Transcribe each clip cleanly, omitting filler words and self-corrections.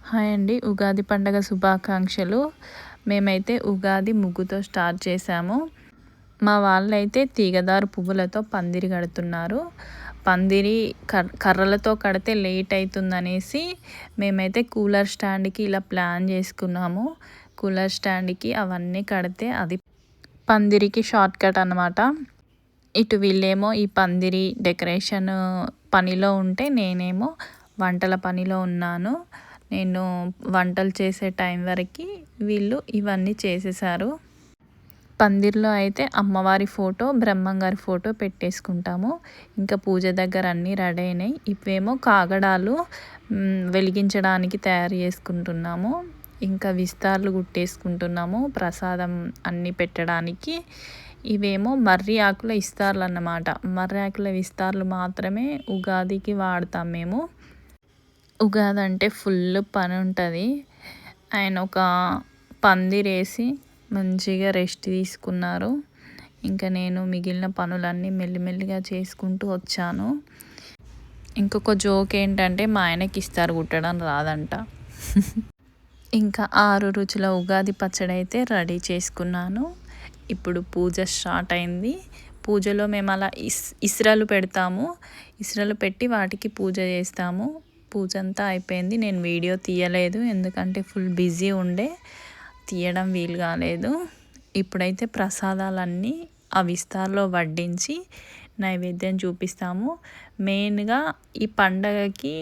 Hi అండి, ఉగాది పండగ శుభాకాంక్షలు. మేమైతే ఉగాది ముగ్గుతో స్టార్ట్ చేసాము. మా వాళ్ళైతే తీగదారు పువ్వులతో పందిరి కడుతున్నారు. పందిరి కర్రలతో కడితే లేట్ అవుతుందనేసి మేమైతే కూలర్ స్టాండ్కి ఇలా ప్లాన్ చేసుకున్నాము. కూలర్ స్టాండ్కి అవన్నీ కడితే అది పందిరికి షార్ట్ కట్ అన్నమాట. ఇటు వీళ్ళేమో ఈ పందిరి డెకరేషన్ పనిలో ఉంటే నేనేమో వంటల పనిలో ఉన్నాను. నేను వంటలు చేసే టైం వరకు వీళ్ళు ఇవన్నీ చేసేసారు. పందిర్లో అయితే అమ్మవారి ఫోటో, బ్రహ్మంగారి ఫోటో పెట్టేసుకుంటాము. ఇంకా పూజ దగ్గర అన్నీ రెడీ అయినాయి. ఇవేమో కాగడాలు వెలిగించడానికి తయారు చేసుకుంటున్నాము. ఇంకా విస్తార్లు కుట్టేసుకుంటున్నాము ప్రసాదం అన్నీ పెట్టడానికి. ఇవేమో మర్రి ఆకుల విస్తార్లు అన్నమాట. మర్రి ఆకుల విస్తార్లు మాత్రమే ఉగాదికి వాడతాం మేము. ఉగాది అంటే ఫుల్ పని ఉంటుంది. ఆయన ఒక పందిరేసి మంచిగా రెస్ట్ తీసుకున్నారు. ఇంకా నేను మిగిలిన పనులన్నీ మెల్లిమెల్లిగా చేసుకుంటూ వచ్చాను. ఇంకొక జోక్ ఏంటంటే మా ఆయనకి ఇస్తారు కుట్టడం రాదంట. ఇంకా 6 రుచుల ఉగాది పచ్చడి అయితే రెడీ చేసుకున్నాను. ఇప్పుడు పూజ స్టార్ట్ అయింది. పూజలో మేము అలా ఇస్రాలు పెడతాము. ఇస్రాలు పెట్టి వాటికి పూజ చేస్తాము. పూజ అంతా అయిపోయింది. నేను వీడియో తీయలేదు ఎందుకంటే ఫుల్ బిజీ ఉండే, తీయడం వీలు కాలేదు. ఇప్పుడైతే ప్రసాదాలన్నీ ఆ విస్తార్లో వడ్డించి నైవేద్యం చూపిస్తాము. మెయిన్గా ఈ పండగకి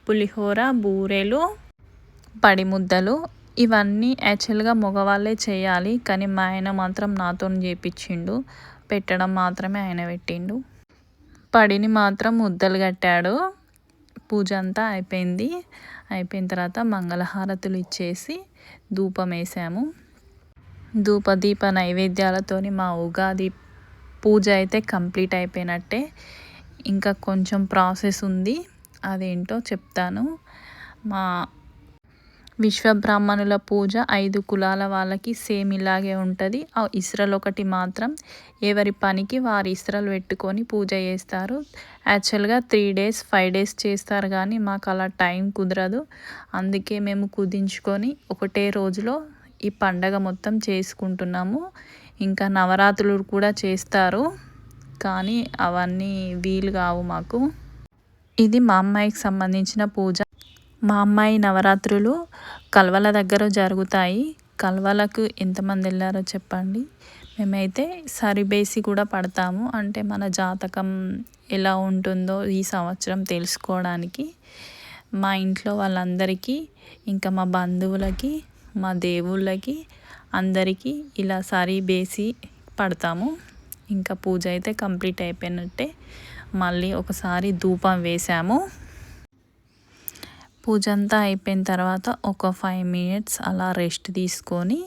పులిహోర, బూరెలు, పడిముద్దలు ఇవన్నీ యాక్చువల్గా మగవాళ్ళే చేయాలి. కానీ మా ఆయన మాత్రం నాతో చేపించిండు. పెట్టడం మాత్రమే ఆయన పెట్టిండు. పడిని మాత్రం ముద్దలు కట్టాడు. పూజ అంతా అయిపోయింది. అయిపోయిన తర్వాత మంగళహారతులు ఇచ్చేసి ధూపం వేసాము. దీప నైవేద్యాలతోని మా ఉగాది పూజ అయితే కంప్లీట్ అయిపోయినట్టే. ఇంకా కొంచెం ప్రాసెస్ ఉంది, అదేంటో చెప్తాను. మా విశ్వబ్రాహ్మణుల పూజ 5 కులాల వాళ్ళకి సేమ్ ఇలాగే ఉంటుంది. ఆ ఇస్రాలు ఒకటి మాత్రం ఎవరి పనికి వారి ఇస్రాలు పెట్టుకొని పూజ చేస్తారు. యాక్చువల్గా 3 days 5 days చేస్తారు కానీ మాకు అలా టైం కుదరదు. అందుకే మేము కుదించుకొని ఒకటే రోజులో ఈ పండగ మొత్తం చేసుకుంటున్నాము. ఇంకా నవరాత్రులు కూడా చేస్తారు కానీ అవన్నీ వీలు కావు మాకు. ఇది మా అమ్మాయికి సంబంధించిన పూజ. మా అమ్మాయి నవరాత్రులు కల్వల దగ్గర జరుగుతాయి. కల్వలకు ఎంతమంది వెళ్ళారో చెప్పండి. మేమైతే సరిబేసి కూడా పడతాము. అంటే మన జాతకం ఎలా ఉంటుందో ఈ సంవత్సరం తెలుసుకోవడానికి మా ఇంట్లో వాళ్ళందరికీ, ఇంకా మా బంధువులకి, మా దేవుళ్ళకి అందరికీ ఇలా సరిబేసి పడతాము. ఇంకా పూజ అయితే కంప్లీట్ అయిపోయినట్టే. మళ్ళీ ఒకసారి ధూపం వేసాము. పూజ అంతా అయిపోయిన తర్వాత ఒక 5 minutes అలా రెస్ట్ తీసుకొని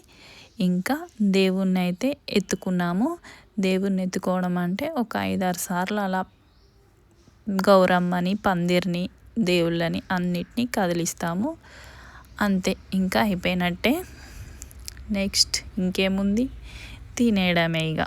ఇంకా దేవుణ్ణి అయితే ఎత్తుకున్నాము. దేవుణ్ణి ఎత్తుకోవడం అంటే ఒక 5-6 సార్లు అలా గౌరమ్మని, పందిరిని, దేవుళ్ళని అన్నిటినీ కదిలిస్తాము. అంతే, ఇంకా అయిపోయినట్టే. నెక్స్ట్ ఇంకేముంది, తినేయడమే ఇక.